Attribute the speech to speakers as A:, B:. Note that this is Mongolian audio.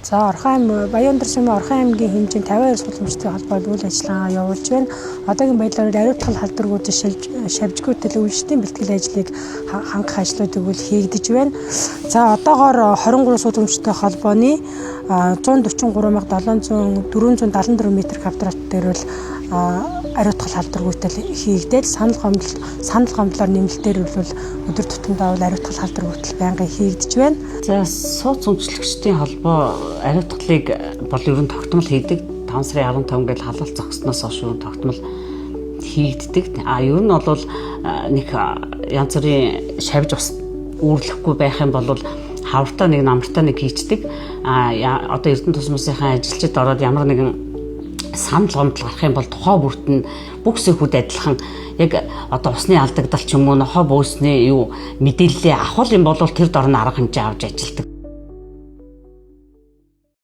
A: За Баян Сумын Орхон аймгийн хэмжээнд 52 суулгамжтай холбоо үйл ажиллагаа явуулж байна. Одоогийн байдлаар ариутгал халдваруудын шавжгүй төлөвлөлтийн бэлтгэл ажлыг хангах ажлуудыг үл хийгдэж байна. За одоогоор 23 суулгамжтай холбооны 143,474 м2 дээр бол ариутгал халдваргүйтэл хийгдээд санал гомдлоор нэмэлтээр бол өдөр тутамдаа бол ариутгал халдваргүйтэл байнгын хийгдэж байна.
B: За сууц өмчлөгчдийн холбоо ариутгалыг бол ер нь тогтмол хийдэг. 5 сарын 15 гээд халалт зогссноос хойш тогтмол хийгддэг. Ер нь бол нэг янз бүрийн шавж ус үүрлэхгүй байх юм бол хавртаа нэг намартаа нэг хийцдэг. Одоо Эрдэнэ тусмын ажилчид ороод ямар нэгэн санал гомдол гарах юм бол тухай бүрт нь бүх сэхүүд адилхан яг одоо усны алдагдал ч юм уу нохоо бөөсний юу мэдээллээ авах юм бол тэр дор нь арга хэмжээ авч ажилдаг.